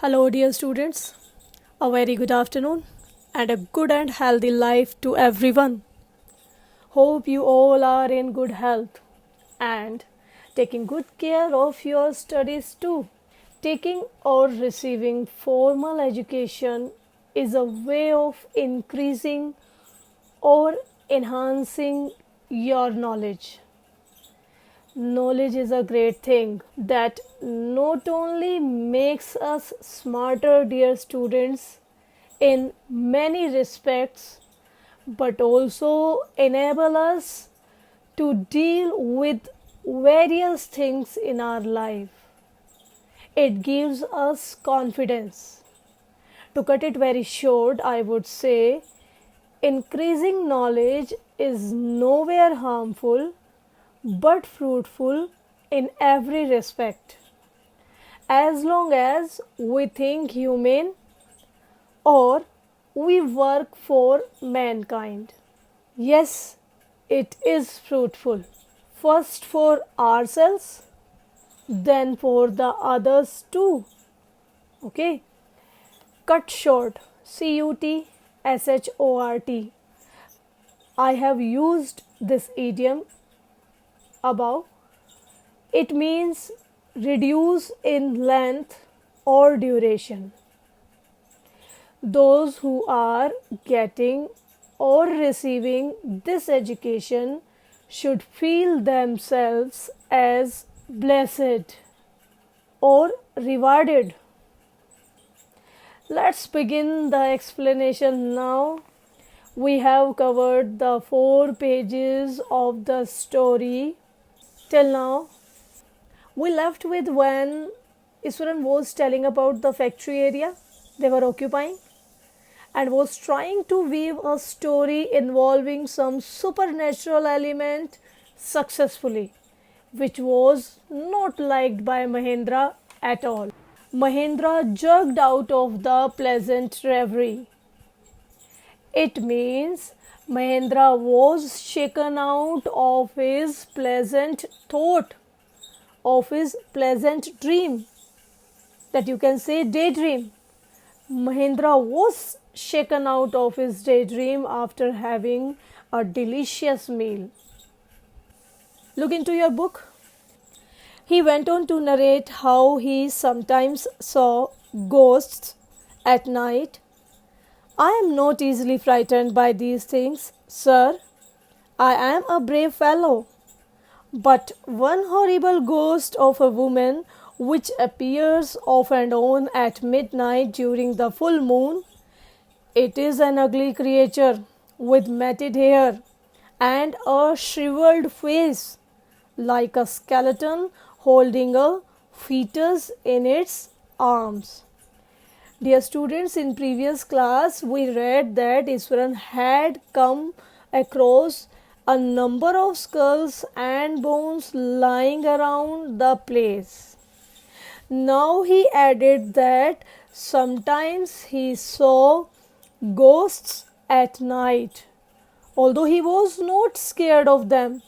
Hello, dear students. A very good afternoon and a good and healthy life to everyone. Hope you all are in good health and taking good care of your studies too. Taking or receiving formal education is a way of increasing or enhancing your knowledge. Knowledge is a great thing that not only makes us smarter, dear students, in many respects, but also enable us to deal with various things in our life. It gives us confidence. To cut it very short, I would say increasing knowledge is nowhere harmful but fruitful in every respect, as long as we think humane or we work for mankind. Yes, it is fruitful. First for ourselves, then for the others too. Okay? Cut short, CUTSHORT. I have used this idiom above. It means reduce in length or duration. Those who are getting or receiving this education should feel themselves as blessed or rewarded. Let's begin the explanation now. We have covered the 4 pages of the story till now. We left with when Iswaran was telling about the factory area they were occupying and was trying to weave a story involving some supernatural element successfully, which was not liked by Mahendra at all. Mahendra jerked out of the pleasant reverie. It means Mahendra was shaken out of his pleasant thought, of his pleasant dream, that you can say daydream. Mahendra was shaken out of his daydream after having a delicious meal. Look into your book. He went on to narrate how he sometimes saw ghosts at night. I am not easily frightened by these things, sir. I am a brave fellow. But one horrible ghost of a woman which appears off and on at midnight during the full moon, it is an ugly creature with matted hair and a shriveled face, like a skeleton holding a fetus in its arms. Dear students, in previous class we read that Iswaran had come across a number of skulls and bones lying around the place. Now he added that sometimes he saw ghosts at night, although he was not scared of them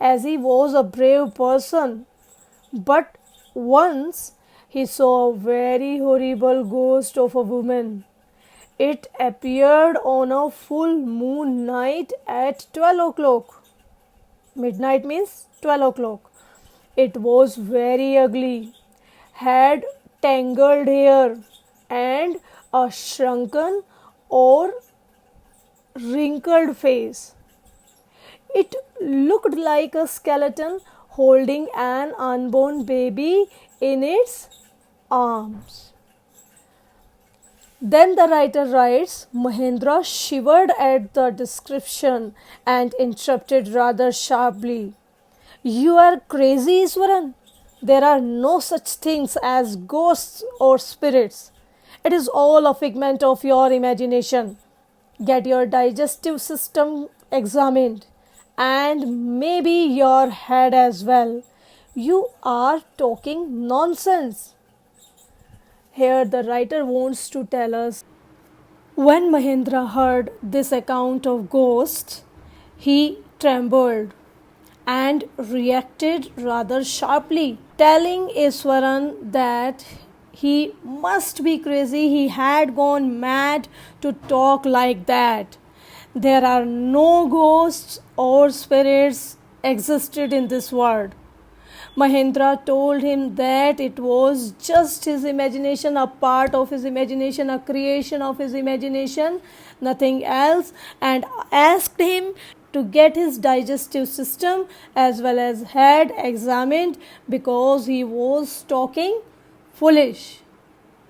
as he was a brave person. But once he saw a very horrible ghost of a woman. It appeared on a full moon night at 12 o'clock. Midnight means 12 o'clock. It was very ugly, had tangled hair and a shrunken or wrinkled face. It looked like a skeleton holding an unborn baby in its arms. Then the writer writes, Mahendra shivered at the description and interrupted rather sharply. You are crazy, Iswaran. There are no such things as ghosts or spirits. It is all a figment of your imagination. Get your digestive system examined and maybe your head as well. You are talking nonsense. Here the writer wants to tell us, when Mahendra heard this account of ghosts, he trembled and reacted rather sharply, telling Iswaran that He must be crazy. He had gone mad to talk like that. There are no ghosts or spirits existed in this world. Mahendra told him that it was just his imagination, a part of his imagination, a creation of his imagination, nothing else, and asked him to get his digestive system as well as head examined because he was talking foolish.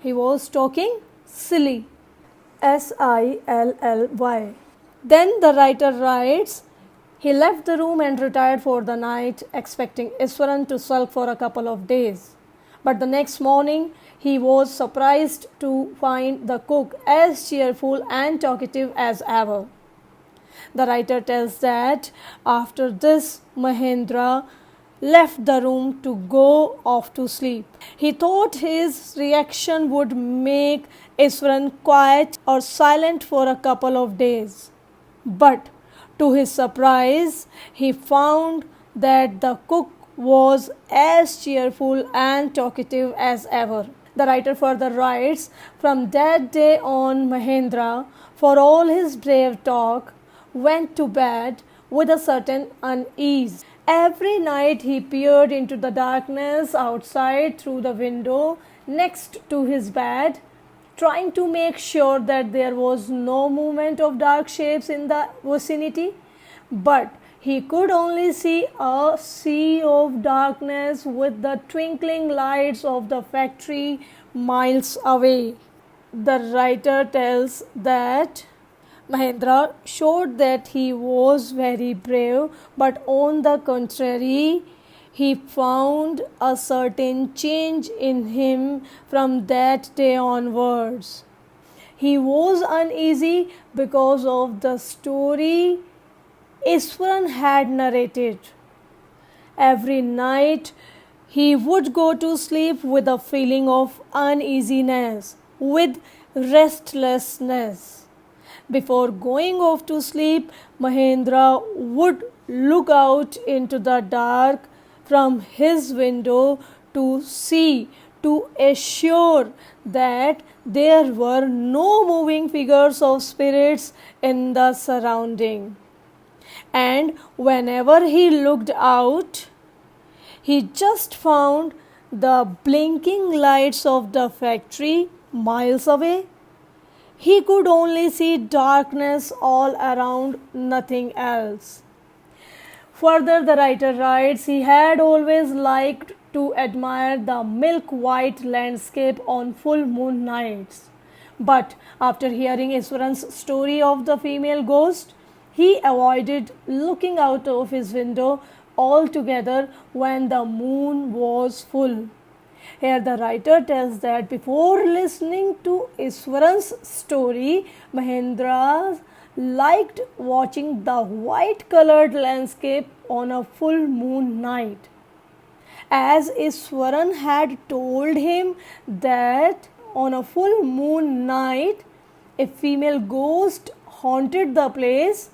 He was talking silly. SILLY. Then the writer writes, he left the room and retired for the night, expecting Iswaran to sulk for a couple of days. But the next morning, he was surprised to find the cook as cheerful and talkative as ever. The writer tells that after this, Mahendra left the room to go off to sleep. He thought his reaction would make Iswaran quiet or silent for a couple of days. But to his surprise, he found that the cook was as cheerful and talkative as ever. The writer further writes, from that day on, Mahendra, for all his brave talk, went to bed with a certain unease. Every night he peered into the darkness outside through the window next to his bed, trying to make sure that there was no movement of dark shapes in the vicinity. But he could only see a sea of darkness with the twinkling lights of the factory miles away. The writer tells that Mahendra showed that he was very brave, but on the contrary, he found a certain change in him from that day onwards. He was uneasy because of the story Iswaran had narrated. Every night he would go to sleep with a feeling of uneasiness, with restlessness. Before going off to sleep, Mahendra would look out into the dark from his window to see, to assure that there were no moving figures of spirits in the surrounding. And whenever he looked out, he just found the blinking lights of the factory miles away. He could only see darkness all around, nothing else. Further, the writer writes, he had always liked to admire the milk-white landscape on full moon nights. But after hearing Iswaran's story of the female ghost, he avoided looking out of his window altogether when the moon was full. Here the writer tells that before listening to Iswaran's story, Mahendra liked watching the white-colored landscape on a full moon night. As Iswaran had told him that on a full moon night, a female ghost haunted the place,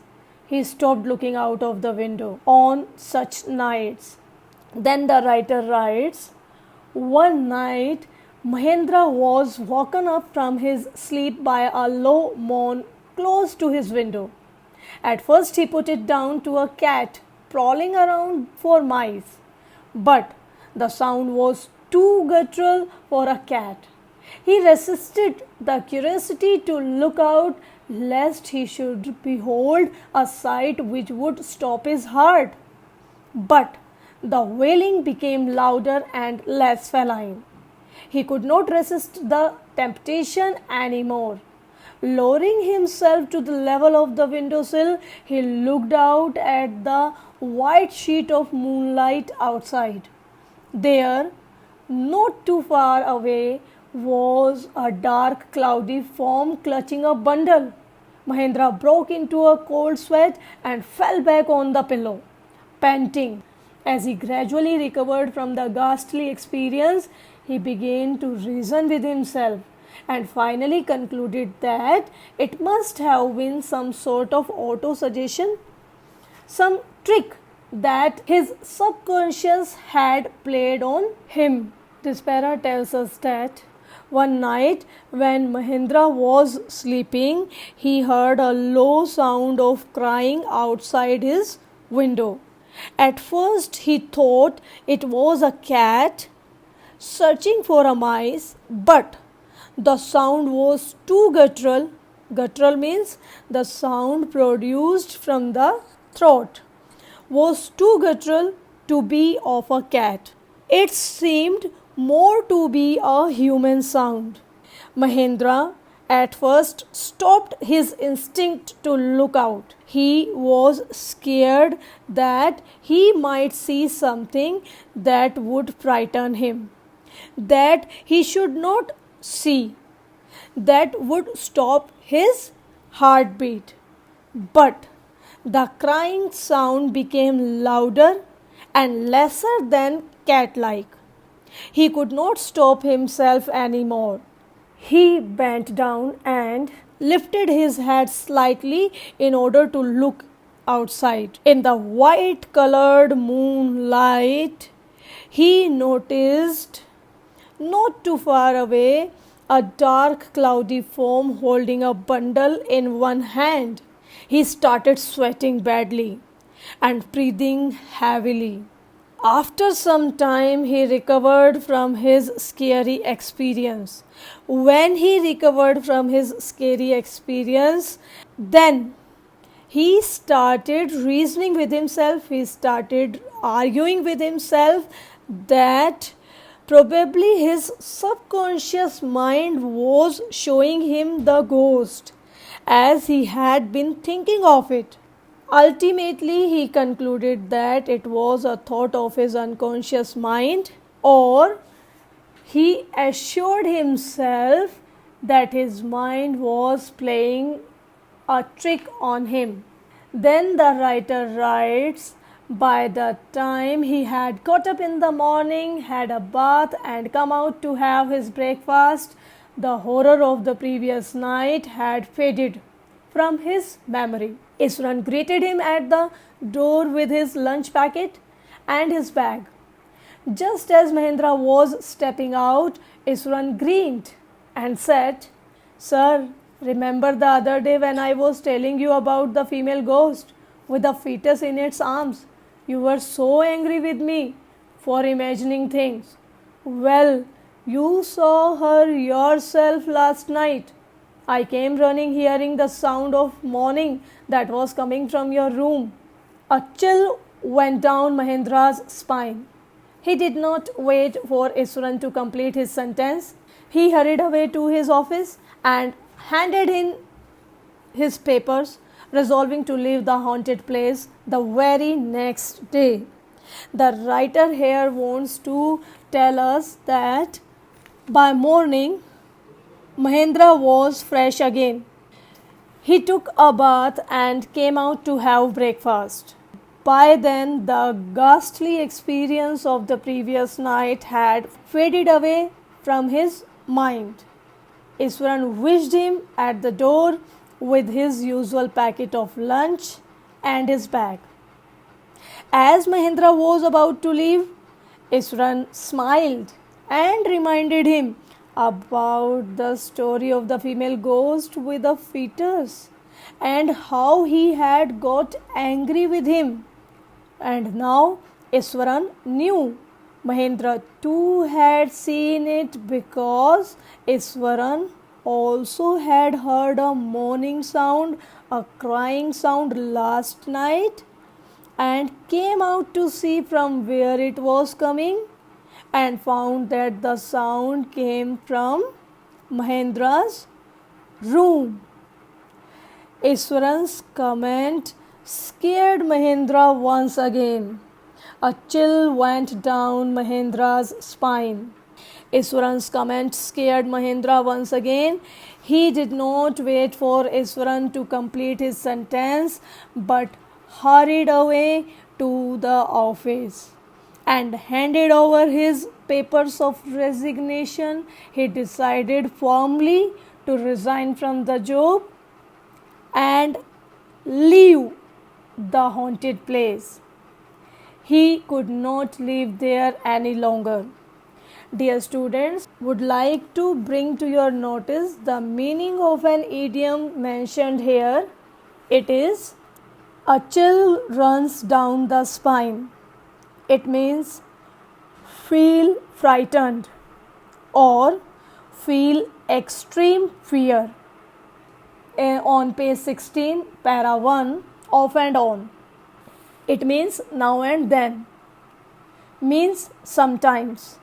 he stopped looking out of the window on such nights. Then the writer writes, one night Mahendra was woken up from his sleep by a low moan close to his window. At first he put it down to a cat prowling around for mice, but the sound was too guttural for a cat. He resisted the curiosity to look out lest he should behold a sight which would stop his heart. But the wailing became louder and less feline. He could not resist the temptation any more. Lowering himself to the level of the windowsill, he looked out at the white sheet of moonlight outside. There, not too far away, was a dark, cloudy form clutching a bundle. Mahendra broke into a cold sweat and fell back on the pillow, panting. As he gradually recovered from the ghastly experience, he began to reason with himself and finally concluded that it must have been some sort of auto-suggestion, some trick that his subconscious had played on him. This para tells us that One night, when Mahendra was sleeping, he heard a low sound of crying outside his window. At first, he thought it was a cat searching for a mice, but the sound was too guttural. Guttural means the sound produced from the throat was too guttural to be of a cat. It seemed more to be a human sound. Mahendra at first stopped his instinct to look out. He was scared that he might see something that would frighten him, that he should not see, that would stop his heartbeat. But the crying sound became louder and lesser than cat like. He could not stop himself anymore. He bent down and lifted his head slightly in order to look outside. In the white colored moonlight, he noticed not too far away a dark cloudy form holding a bundle in one hand. He started sweating badly and breathing heavily. After some time, he recovered from his scary experience. When he recovered from his scary experience, then he started reasoning with himself. He started arguing with himself that probably his subconscious mind was showing him the ghost as he had been thinking of it. Ultimately, he concluded that it was a thought of his unconscious mind, or he assured himself that his mind was playing a trick on him. Then the writer writes, by the time he had got up in the morning, had a bath, and come out to have his breakfast, the horror of the previous night had faded from his memory. Iswaran greeted him at the door with his lunch packet and his bag. Just as Mahendra was stepping out, Iswaran grinned and said, "Sir, remember the other day when I was telling you about the female ghost with the fetus in its arms? You were so angry with me for imagining things. Well, you saw her yourself last night. I came running hearing the sound of moaning that was coming from your room." A chill went down Mahendra's spine. He did not wait for Iswaran to complete his sentence. He hurried away to his office and handed in his papers, resolving to leave the haunted place the very next day. The writer here wants to tell us that by morning, Mahendra was fresh again. He took a bath and came out to have breakfast. By then, the ghastly experience of the previous night had faded away from his mind. Iswaran wished him at the door with his usual packet of lunch and his bag. As Mahendra was about to leave, Iswaran smiled and reminded him about the story of the female ghost with the fetus and how he had got angry with him. And now Iswaran knew Mahendra too had seen it, because Iswaran also had heard a moaning sound, a crying sound last night, and came out to see from where it was coming, and found that the sound came from Mahendra's room. Iswaran's comment scared Mahendra once again. A chill went down Mahendra's spine. Iswaran's comment scared Mahendra once again. He did not wait for Iswaran to complete his sentence, but hurried away to the office and handed over his papers of resignation. He decided firmly to resign from the job and leave the haunted place. He could not live there any longer. Dear students, would like to bring to your notice the meaning of an idiom mentioned here. It is a chill runs down the spine. It means feel frightened or feel extreme fear. On page 16, para 1, off and on. It means now and then, means sometimes,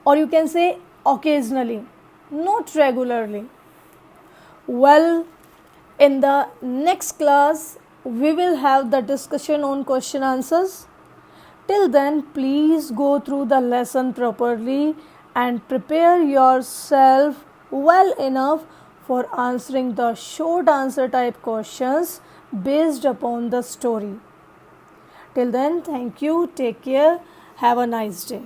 or you can say occasionally, not regularly. Well, in the next class, we will have the discussion on question answers. Till then, please go through the lesson properly and prepare yourself well enough for answering the short answer type questions based upon the story. Till then, thank you, take care, have a nice day.